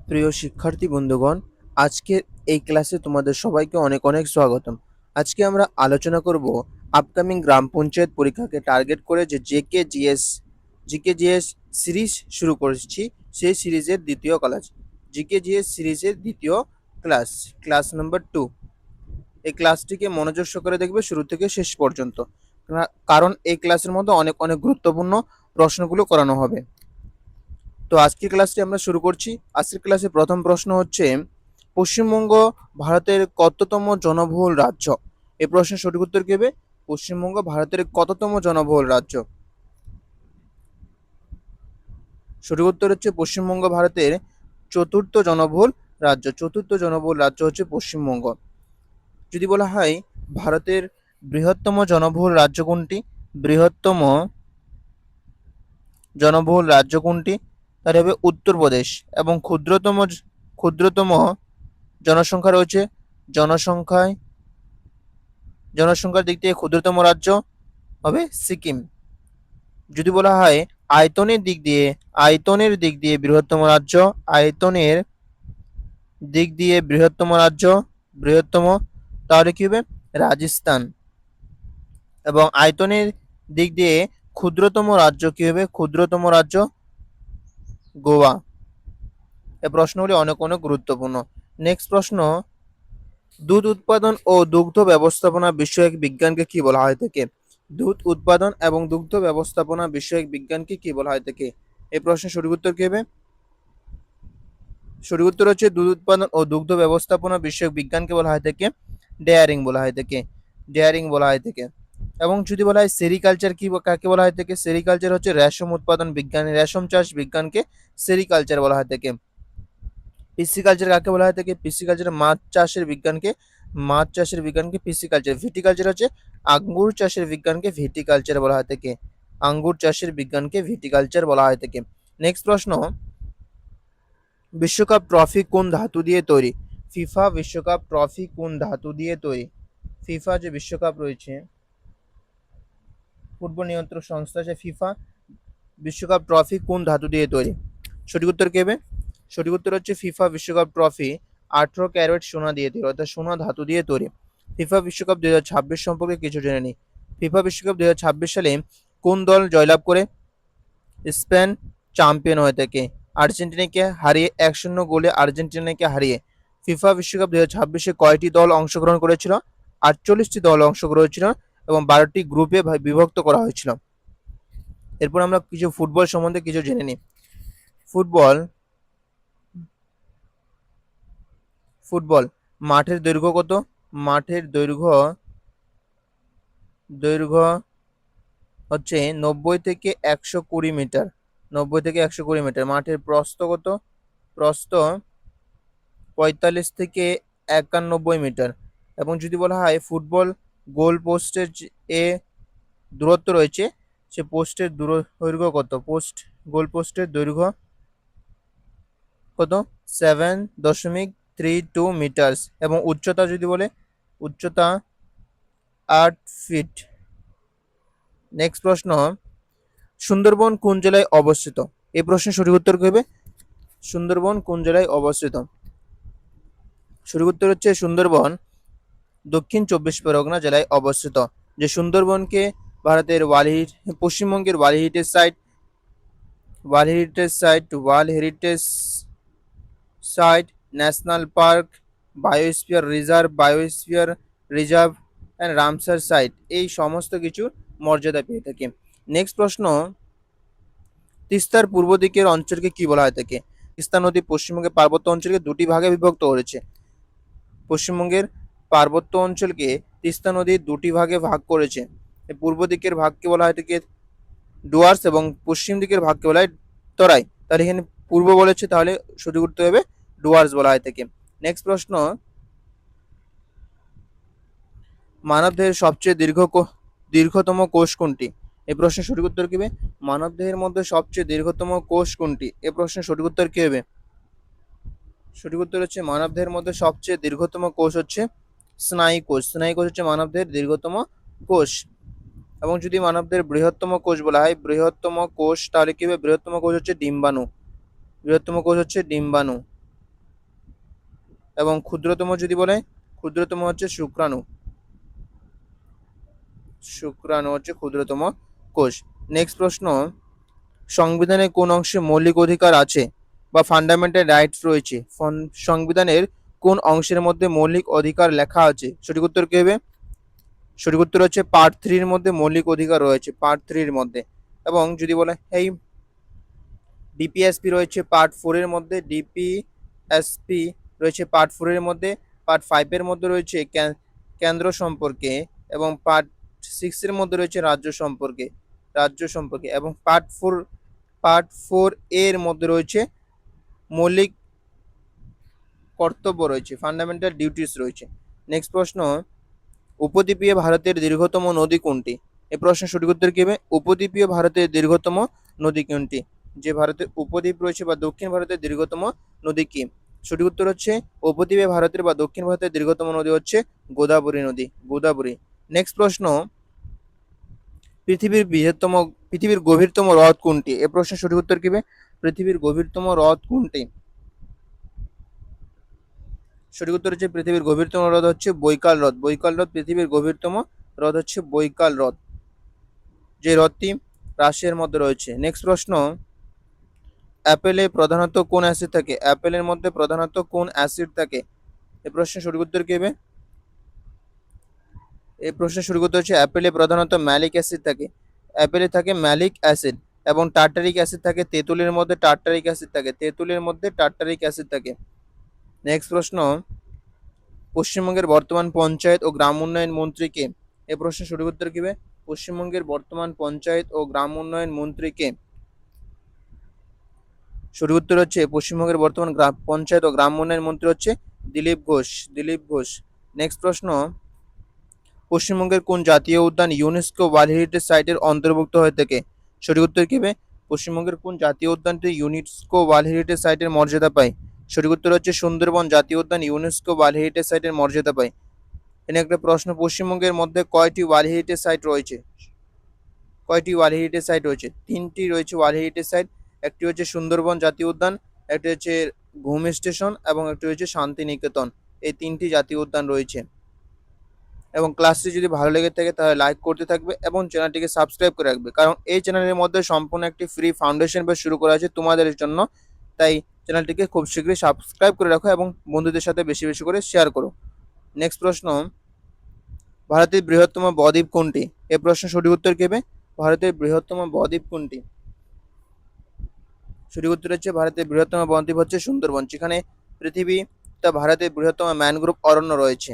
প্রিয় শিক্ষার্থী বন্ধুগণ, আজকের এই ক্লাসে তোমাদের সবাইকে অনেক অনেক স্বাগতম। আজকে আমরা আলোচনা করব আপকামিং গ্রাম পঞ্চায়েত পরীক্ষাকে টার্গেট করে যে জিকে জিএস সিরিজ শুরু করেছি, সেই সিরিজের দ্বিতীয় ক্লাস, জিকে জিএস সিরিজের দ্বিতীয় ক্লাস নাম্বার 2। এই ক্লাসটিকে মনোযোগ সহকারে দেখবে শুরু থেকে শেষ পর্যন্ত, কারণ এই ক্লাসের মধ্যে অনেক অনেক গুরুত্বপূর্ণ প্রশ্নগুলো করানো হবে। তো আজকের ক্লাসটি আমরা শুরু করছি। আজকের ক্লাসে প্রথম প্রশ্ন হচ্ছে, পশ্চিমবঙ্গ ভারতের কততম জনবহুল রাজ্য? এই প্রশ্নের সঠিক উত্তর কি হবে? পশ্চিমবঙ্গ ভারতের কততম জনবহুল রাজ্য? সঠিক উত্তর হচ্ছে পশ্চিমবঙ্গ ভারতের চতুর্থ জনবহুল রাজ্য। চতুর্থ জনবহুল রাজ্য হচ্ছে পশ্চিমবঙ্গ। যদি বলা হয় ভারতের বৃহত্তম জনবহুল রাজ্য কোনটি, বৃহত্তম জনবহুল রাজ্য কোনটি, তাহলে হবে উত্তরপ্রদেশ। এবং ক্ষুদ্রতম জনসংখ্যা রয়েছে, জনসংখ্যার দিক থেকে ক্ষুদ্রতম রাজ্য হবে সিকিম। যদি বলা হয় আয়তনের দিক দিয়ে বৃহত্তম, তাহলে কি হবে? রাজস্থান। এবং আয়তনের দিক দিয়ে ক্ষুদ্রতম রাজ্য কি হবে? ক্ষুদ্রতম রাজ্য গোয়া। এই প্রশ্নগুলি অনেক অনেক গুরুত্বপূর্ণ। নেক্সট প্রশ্ন, দুধ উৎপাদন ও দুগ্ধ ব্যবস্থাপনা বিষয়ক বিজ্ঞানকে কি বলা হয় থাকে? দুধ উৎপাদন এবং দুগ্ধ ব্যবস্থাপনা বিষয়ক বিজ্ঞানকে কি বলা হয় থাকে? এই প্রশ্নের সঠিক উত্তর কি হবে? সঠিক উত্তর হচ্ছে দুধ উৎপাদন ও দুগ্ধ ব্যবস্থাপনা বিষয়ক বিজ্ঞানকে বলা হয় থাকে ডেয়ারিং বলা হয় থাকে। এবং যদি বলা হয় সেরিকালচার কাকে বলা হয় থাকে? সেরিকালচার হচ্ছে রেশম উৎপাদন বিজ্ঞান, রেশম চাষ বিজ্ঞানকে সেরিকালচার বলা হয় থাকে। পিসিকালচার কাকে বলা হয় থাকে? পিসিকালচার মাছ চাষের বিজ্ঞানকে পিসিকালচার। ভিটিকালচার হচ্ছে আঙ্গুর চাষের বিজ্ঞানকে ভিটিকালচার বলা হয় থাকে। নেক্সট প্রশ্ন, বিশ্বকাপ ট্রফি কোন ধাতু দিয়ে তৈরি? ফিফা বিশ্বকাপ ট্রফি কোন ধাতু দিয়ে তৈরি? ফিফা যে বিশ্বকাপ রয়েছে, ফুটবল নিয়ন্ত্রক সংস্থা, যে ফিফা বিশ্বকাপ ট্রফি কোন ধাতু দিয়ে তৈরি? সঠিক উত্তর কি হবে? সঠিক উত্তর হচ্ছে ফিফা বিশ্বকাপ ট্রফি 18 ক্যারেট সোনা দিয়ে তৈরি, অর্থাৎ সোনা ধাতু দিয়ে তৈরি। ফিফা বিশ্বকাপ 2026 সম্পর্কে কিছু জেনে নিই। ফিফা বিশ্বকাপ 2026 সালে কোন দল জয়লাভ করে স্পেন চ্যাম্পিয়ন হয়ে থাকে? আর্জেন্টিনাকে হারিয়ে 1-0 গোলে ফিফা বিশ্বকাপ 2026-এ কয়টি দল অংশগ্রহণ করেছিল? 48টি দল অংশগ্রহণ করেছিল এবং 12টি গ্রুপে বিভক্ত করা হয়েছিল। এরপর আমরা কিছু ফুটবল সম্বন্ধে কিছু জেনে নিই। ফুটবল মাঠের দৈর্ঘ্য কত? মাঠের দৈর্ঘ্য হচ্ছে 90 থেকে 120 মিটার। মাঠের প্রস্থ কত? প্রস্থ 45 থেকে 91 মিটার। এবং যদি বলা হয় ফুটবল গোল পোস্টের এ দূরত্ব রয়েছে, সে পোস্টের দৈর্ঘ্য কত? গোল পোস্টের দৈর্ঘ্য কত? 7.32 মিটার্স। এবং উচ্চতা যদি বলে, উচ্চতা 8 ফিট। নেক্সট প্রশ্ন, সুন্দরবন কোন জেলায় অবস্থিত? এই প্রশ্নের সঠিক উত্তর কি হবে? সুন্দরবন কোন জেলায় অবস্থিত? সঠিক উত্তর হচ্ছে সুন্দরবন দক্ষিণ 24 পরগনা জেলায় অবস্থিত। যে সুন্দরবনকে পশ্চিমবঙ্গের world heritage site, national park, biosphere reserve and Ramsar site, এই সমস্ত কিছু মর্যাদা পেয়ে থাকে। নেক্সট প্রশ্ন, তিস্তার পূর্ব দিকের অঞ্চলকে কি বলা হয় থাকে? তিস্তা নদী পশ্চিমবঙ্গের পার্বত্য অঞ্চলকে দুটি ভাগে বিভক্ত করেছে। পশ্চিমবঙ্গের পার্বত্য অঞ্চলকে তিস্তা নদী দুটি ভাগে ভাগ করেছে। পূর্ব দিকের ভাগকে বলা হয় থাকে ডুয়ার্স এবং পশ্চিম দিকের ভাগকে বলা হয় তরাই। তাহলে এখানে পূর্ব বলেছে, তাহলে সঠিক উত্তর হবে ডুয়ার্স বলা হয় থাকে। নেক্সট প্রশ্ন, মানবদেহের সবচেয়ে দীর্ঘতম কোষ কোনটি? এই প্রশ্নের সঠিক উত্তর কি হবে? মানবদেহের মধ্যে সবচেয়ে দীর্ঘতম কোষ কোনটি? এই প্রশ্নের সঠিক উত্তর কি হবে? সঠিক উত্তর হচ্ছে মানবদেহের মধ্যে সবচেয়ে দীর্ঘতম কোষ হচ্ছে স্নায়ুকোষ হচ্ছে মানবদেহের দীর্ঘতম কোষ। এবং যদি মানবদেহের বৃহত্তম কোষ বলা হয়, তাহলে কি হবে? বৃহত্তম কোষ হচ্ছে ডিম্বাণু। এবং ক্ষুদ্রতম যদি বলে, ক্ষুদ্রতম হচ্ছে শুক্রাণু। শুক্রাণু হচ্ছে ক্ষুদ্রতম কোষ। নেক্সট প্রশ্ন, সংবিধানের কোন অংশে মৌলিক অধিকার আছে বা ফান্ডামেন্টাল রাইটস রয়েছে? সংবিধানের কোন অংশের মধ্যে মৌলিক অধিকার লেখা আছে? সঠিক উত্তর কি হবে? সঠিক উত্তর হচ্ছে পার্ট 3 এর মধ্যে মৌলিক অধিকার রয়েছে, পার্ট 3 এর মধ্যে। এবং যদি বলে এই ডিপিএসপি রয়েছে পার্ট 4 এর মধ্যে, ডিপিএসপি রয়েছে পার্ট 4 এর মধ্যে, পার্ট 5 এর মধ্যে রয়েছে কেন্দ্র সম্পর্কে, এবং পার্ট 6 এর মধ্যে রয়েছে রাজ্য সম্পর্কে, এবং পার্ট 4 এর মধ্যে রয়েছে মৌলিক কর্তব্য রয়েছে, ফান্ডামেন্টাল ডিউটিস রয়েছে। নেক্সট প্রশ্ন, উপদ্বীপীয় ভারতের দীর্ঘতম নদী কোনটি? এই প্রশ্নের সঠিক উত্তর কি হবে? উপদ্বীপীয় ভারতের দীর্ঘতম নদী কোনটি? যে ভারতের উপদ্বীপ রয়েছে বা দক্ষিণ ভারতের দীর্ঘতম নদী কি? সঠিক উত্তর হচ্ছে উপদ্বীপে ভারতের বা দক্ষিণ ভারতের দীর্ঘতম নদী হচ্ছে গোদাবরী নদী, গোদাবরী। নেক্সট প্রশ্ন, পৃথিবীর গভীরতম হ্রদ কোনটি? এই প্রশ্নের সঠিক উত্তর কি হবে? পৃথিবীর গভীরতম হ্রদ কোনটি? সঠিক উত্তর হচ্ছে পৃথিবীর গভীরতম হ্রদ হচ্ছে বৈকাল হ্রদ, বৈকাল হ্রদ পৃথিবীর গভীরতম হ্রদ হচ্ছে বৈকাল হ্রদ, যে হ্রদটি রাশিয়ার মধ্যে রয়েছে। নেক্সট প্রশ্ন, অ্যাপেলে প্রধানত কোন অ্যাসিড থাকে? অ্যাপেলের মধ্যে প্রধানত কোন অ্যাসিড থাকে? এই প্রশ্নের সঠিক উত্তর কি হবে? এই প্রশ্নের সঠিক উত্তর হচ্ছে অ্যাপেলে প্রধানত ম্যালিক অ্যাসিড থাকে, অ্যাপেলে থাকে ম্যালিক অ্যাসিড। এবং টার্টারিক অ্যাসিড থাকে তেঁতুলের মধ্যে, টার্টারিক অ্যাসিড থাকে, তেঁতুলের মধ্যে টার্টারিক অ্যাসিড থাকে। নেক্সট প্রশ্ন, পশ্চিমবঙ্গের বর্তমান পঞ্চায়েত ও গ্রাম উন্নয়ন মন্ত্রী কে? এই প্রশ্নের সঠিক উত্তর কি হবে? পশ্চিমবঙ্গের বর্তমান পঞ্চায়েত ও গ্রাম উন্নয়ন মন্ত্রী কে? সঠিক উত্তর হচ্ছে পশ্চিমবঙ্গের বর্তমান পঞ্চায়েত ও গ্রাম উন্নয়ন মন্ত্রী হচ্ছে দিলীপ ঘোষ, দিলীপ ঘোষ। নেক্সট প্রশ্ন, পশ্চিমবঙ্গের কোন জাতীয় উদ্যান ইউনেস্কো ওয়ার্ল্ড হেরিটেজ সাইটের অন্তর্ভুক্ত হয়ে থাকে? সঠিক উত্তর কি হবে? পশ্চিমবঙ্গের কোন জাতীয় উদ্যানটি ইউনেস্কো ওয়ার্ল্ড হেরিটেজ সাইটের মর্যাদা পায়? সঠিক উত্তর হচ্ছে সুন্দরবন জাতীয় উদ্যান ইউনেস্কো ওয়ার্ল্ড হেরিটেজ সাইটের মর্যাদা পায়। এখানে একটা প্রশ্ন, পশ্চিমবঙ্গের মধ্যে কয়টি ওয়ার্ল্ড হেরিটেজ সাইট রয়েছে? কয়টি ওয়ার্ল্ড হেরিটেজ সাইট রয়েছে? 3টি রয়েছে ওয়ার্ল্ড হেরিটেজ সাইট। একটি হচ্ছে সুন্দরবন জাতীয় উদ্যান, একটি হচ্ছে ঘুম স্টেশন, এবং একটি হচ্ছে শান্তিনিকেতন। এই 3টি জাতীয় উদ্যান রয়েছে। এবং ক্লাসটি যদি ভালো লেগে থাকে তাহলে লাইক করতে থাকবে এবং চ্যানেলটিকে সাবস্ক্রাইব করে রাখবে, কারণ এই চ্যানেলের মধ্যে সম্পূর্ণ একটি ফ্রি ফাউন্ডেশন বেস শুরু করা আছে তোমাদের জন্য। তাই চ্যানেলটিকে খুব শীঘ্রই সাবস্ক্রাইব করে রাখো এবং বন্ধুদের সাথে বেশি বেশি করে শেয়ার করো। নেক্সট প্রশ্ন, ভারতের বৃহত্তম বদ্বীপ কোনটি? এই প্রশ্নের সঠিক উত্তর কি হবে? ভারতের বৃহত্তম বদ্বীপ কোনটি? সঠিক উত্তর হচ্ছে ভারতের বৃহত্তম বদ্বীপ হচ্ছে সুন্দরবন, যেখানে ভারতের বৃহত্তম ম্যানগ্রোভ অরণ্য রয়েছে।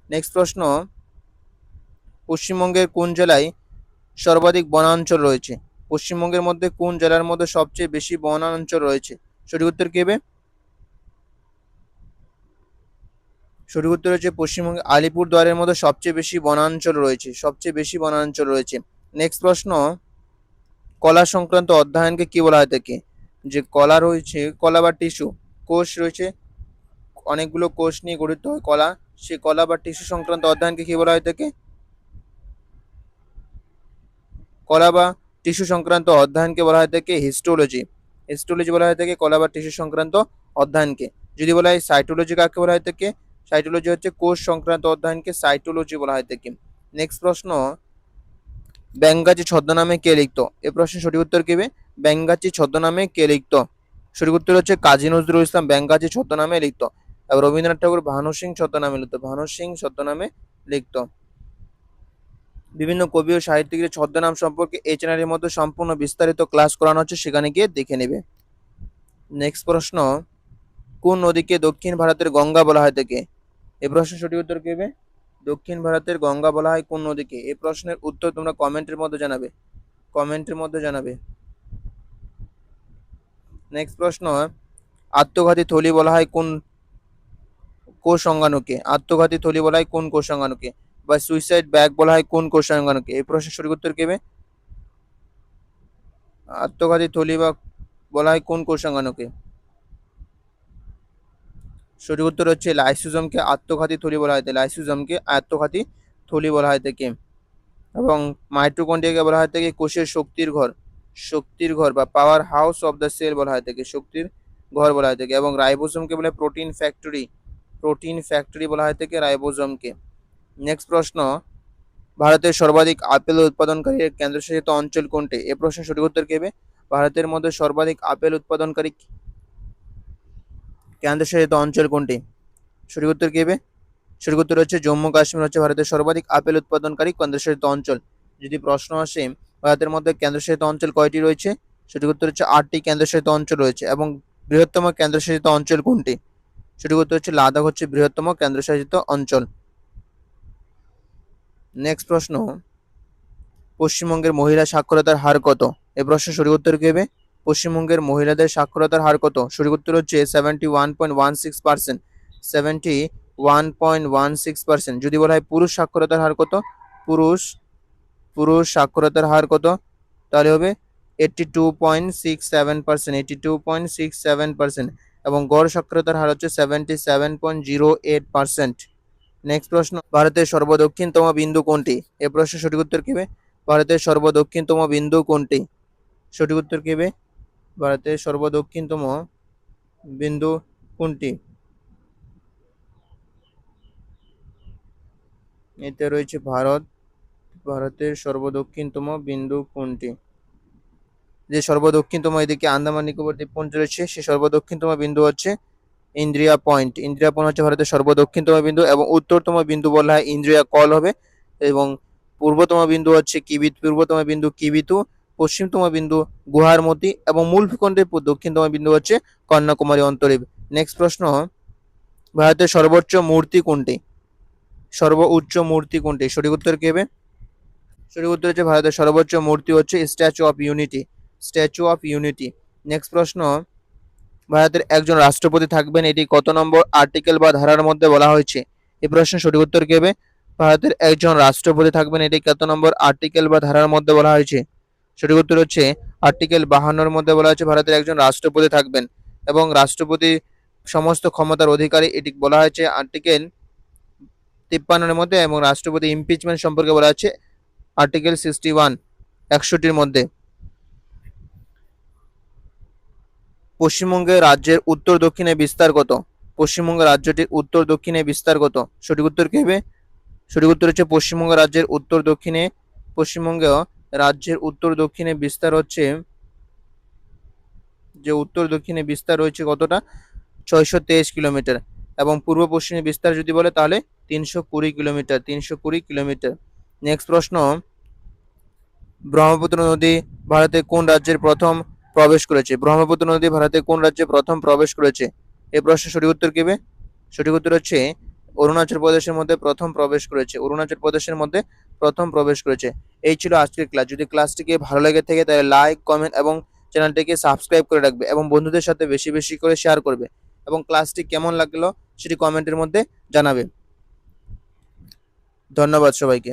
নেক্সট প্রশ্ন, পশ্চিমবঙ্গের কোন জেলায় সর্বাধিক বনাঞ্চল রয়েছে? পশ্চিমবঙ্গের মধ্যে কোন জেলার মধ্যে সবচেয়ে বেশি বনাঞ্চল রয়েছে? সঠিক উত্তর কি হবে? সঠিক উত্তর হচ্ছে পশ্চিমবঙ্গে আলিপুরদুয়ারের মধ্যে সবচেয়ে বেশি বনাঞ্চল রয়েছে, সবচেয়ে বেশি বনাঞ্চল রয়েছে। নেক্সট প্রশ্ন, কলা সংক্রান্ত অধ্যয়নকে কি বলা হয় থাকে? যে কলা রয়েছে, কলা বা টিস্যু কোষ রয়েছে, অনেকগুলো কোষ নিয়ে গঠিত হয় কলা, সে কলা বা টিস্যু সংক্রান্ত অধ্যয়নকে কি বলা হয় থাকে? কলা বা টিস্যু সংক্রান্ত অধ্যয়নকে বলা হয় থাকে হিস্টোলজি, হিস্টোলজি বলা হয় থাকে কলা বা টিস্যু সংক্রান্ত অধ্যয়নকে। যদি বলা হয় সাইটোলজি কাকে বলা হয় থাকে? সাইটোলজি হচ্ছে কোষ সংক্রান্ত অধ্যয়নকে সাইটোলজি বলা হয় থাকে। নেক্সট প্রশ্ন, ব্যঙ্গাচী ছদ্মনামে কে লিখত? এই প্রশ্নের সঠিক উত্তর কি হবে? ব্যঙ্গাচী ছদ্মনামে কে লিখত? সঠিক উত্তর হচ্ছে কাজী নজরুল ইসলাম ব্যঙ্গাচী ছদ্মনামে লিখত। এবং রবীন্দ্রনাথ ঠাকুর ভানু সিং ছদ্মনামে লিখত, ভানু সিং ছদ্মনামে লিখত। বিভিন্ন কবি ও সাহিত্যিকের ছদ্মনাম সম্পর্কে এই চ্যানেলের মধ্যে সম্পূর্ণ বিস্তারিত ক্লাস করানো হচ্ছে, সেখানে গিয়ে দেখে নেবে। নেক্সট প্রশ্ন, কোন নদীকে দক্ষিণ ভারতের গঙ্গা বলা হয় থাকে? এই প্রশ্নের সঠিক উত্তর কি হবে? দক্ষিণ ভারতের গঙ্গা বলা হয় কোন নদীকে? এই প্রশ্নের উত্তর তোমরা কমেন্টের মধ্যে জানাবে, কমেন্টের মধ্যে জানাবে। নেক্সট প্রশ্ন, আত্মঘাতী থলি বলা হয় কোন কোষ অঙ্গাণুকে? আত্মঘাতী থলি বলা হয় কোন কোষ অঙ্গাণুকে? বা সুইসাইড ব্যাগ বলা হয় কোন কোষ অঙ্গাণুকে? এই প্রশ্নের সঠিক উত্তর কি হবে? আত্মঘাতী থলি বা বলা হয় কোন কোষ অঙ্গাণুকে? সঠিক উত্তর হচ্ছে লাইসোজোমকে আত্মঘাতী থলি বলা হয়, লাইসোজোমকে আত্মঘাতী থলি বলা হয় থাকে। এবং মাইটোকন্ড্রিয়াকে বলা হয় থাকে কোষের শক্তির ঘর, শক্তির ঘর বা power house of the cell বলা হয় থাকে, শক্তির ঘর বলা হয় থাকে। এবং রাইবোসোমকে বলে প্রোটিন ফ্যাক্টরি, প্রোটিন ফ্যাক্টরি বলা হয় থেকে রাইবোজোমকে। নেক্সট প্রশ্ন, ভারতের সর্বাধিক আপেল উৎপাদনকারী কেন্দ্রশাসিত অঞ্চল কোনটি? এ প্রশ্নের সঠিক উত্তর কি হবে? ভারতের মধ্যে সর্বাধিক আপেল উৎপাদনকারী কেন্দ্রশাসিত অঞ্চল কোনটি? সঠিক উত্তর কি হবে? সঠিক উত্তর হচ্ছে জম্মু কাশ্মীর হচ্ছে ভারতের সর্বাধিক আপেল উৎপাদনকারী কেন্দ্রশাসিত অঞ্চল। যদি প্রশ্ন আসে ভারতের মধ্যে কেন্দ্রশাসিত অঞ্চল কয়টি রয়েছে, সঠিক উত্তর হচ্ছে 8টি কেন্দ্রশাসিত অঞ্চল রয়েছে। এবং বৃহত্তম কেন্দ্রশাসিত অঞ্চল কোনটি? সঠিক উত্তর হচ্ছে লাদাখ হচ্ছে বৃহত্তম কেন্দ্রশাসিত অঞ্চল। নেক্সট প্রশ্ন, পশ্চিমবঙ্গের মহিলা সাক্ষরতার হার কত? এই প্রশ্নের সঠিক উত্তর কি হবে? পশ্চিমবঙ্গের মহিলাদের সাক্ষরতার হার কত? সঠিক উত্তর হচ্ছে 71.16%। 71.16%। যদি বলা হয় পুরুষ সাক্ষরতার হার কত, পুরুষ পুরুষ সাক্ষরতার হার কত, তাহলে হবে 82.67%। 82.67%। এবং গড় সাক্ষরতার হার হচ্ছে 77.08%। নেক্সট প্রশ্ন, ভারতের সর্বদক্ষিণতম বিন্দু কোনটি? এ প্রশ্নের সঠিক উত্তর কি হবে? ভারতের সর্বদক্ষিণতম বিন্দু কোনটি? সঠিক উত্তর কি হবে? ভারতের সর্বদক্ষিণতম বিন্দু কোনটি? এতে রয়েছে ভারতের সর্বদক্ষিণতম বিন্দু কোনটি? যে সর্বদক্ষিণতম এদিকে আন্দামান নিকোবর দ্বীপপুঞ্জ রয়েছে, সেই সর্বদক্ষিণতম বিন্দু হচ্ছে ইন্দ্রিয়া পয়েন্ট। ইন্দ্রিয়া পয়েন্ট হচ্ছে ভারতের সর্বদক্ষিণতম বিন্দু। এবং উত্তরতম বিন্দু বলা হয় ইন্দ্রিয়া কল হবে। এবং পূর্বতম বিন্দু হচ্ছে পূর্বতম বিন্দু কিবিতু, পশ্চিমতম বিন্দু গুহারমতি এবং মূল ভূখণ্ডের দক্ষিণতম বিন্দু হচ্ছে কন্যাকুমারী অন্তরীপ। নেক্সট প্রশ্ন, ভারতের সর্বোচ্চ মূর্তি কোনটি? সর্বোচ্চ মূর্তি কোনটি? সঠিক উত্তর কি হবে? সঠিক উত্তর হচ্ছে ভারতের সর্বোচ্চ মূর্তি হচ্ছে statue of unity. Statue of unity. Next প্রশ্ন, ভারতের একজন রাষ্ট্রপতি থাকবেন, এটি কত নম্বর আর্টিকেল বা ধারার মধ্যে বলা হয়েছে? এই প্রশ্নের সঠিক উত্তর কি হবে? ভারতের একজন রাষ্ট্রপতি থাকবেন, এটি কত নম্বর আর্টিকেল বা ধারার মধ্যে বলা হয়েছে? সঠিক উত্তর হচ্ছে আর্টিকেল 52 মধ্যে বলা হয়েছে ভারতের একজন রাষ্ট্রপতি থাকবেন। এবং রাষ্ট্রপতি সমস্ত ক্ষমতার অধিকারী, এটি বলা হয়েছে আর্টিকেল 53 মধ্যে। এবং রাষ্ট্রপতি ইমপিচমেন্ট সম্পর্কে বলা হচ্ছে আর্টিকেল 61, 61টির মধ্যে। পশ্চিমবঙ্গের রাজ্যের উত্তর দক্ষিণে বিস্তার কত? পশ্চিমবঙ্গ রাজ্যটির উত্তর দক্ষিণে বিস্তার কত? সঠিক উত্তর কি হবে? সঠিক উত্তর হচ্ছে পশ্চিমবঙ্গ রাজ্যের উত্তর দক্ষিণে, পশ্চিমবঙ্গ রাজ্যের উত্তর দক্ষিণে বিস্তার হচ্ছে, যে উত্তর দক্ষিণে বিস্তার রয়েছে কতটা, 623 কিলোমিটার। এবং পূর্ব পশ্চিমে বিস্তার যদি বলে তাহলে 320 কিলোমিটার। 320 কিলোমিটার। নেক্সট প্রশ্ন, ব্রহ্মপুত্র নদী ভারতে কোন রাজ্যের প্রথম প্রবেশ করেছে? ব্রহ্মপুত্র নদী ভারতে কোন রাজ্যে প্রথম প্রবেশ করেছে? এই প্রশ্নের সঠিক উত্তর কি হবে? সঠিক উত্তর হচ্ছে অরুণাচল প্রদেশের মধ্যে প্রথম প্রবেশ করেছে। অরুণাচল প্রদেশের মধ্যে প্রথম প্রবেশ করেছে। এই ছিল আজকের ক্লাস। যদি ক্লাসটিকে ভালো লেগে থাকে তাহলে লাইক, কমেন্ট এবং চ্যানেলটিকে সাবস্ক্রাইব করে রাখবে এবং বন্ধুদের সাথে বেশি বেশি করে শেয়ার করবে। এবং ক্লাসটি কেমন লাগলো সেটি কমেন্টের মধ্যে জানাবে। ধন্যবাদ সবাইকে।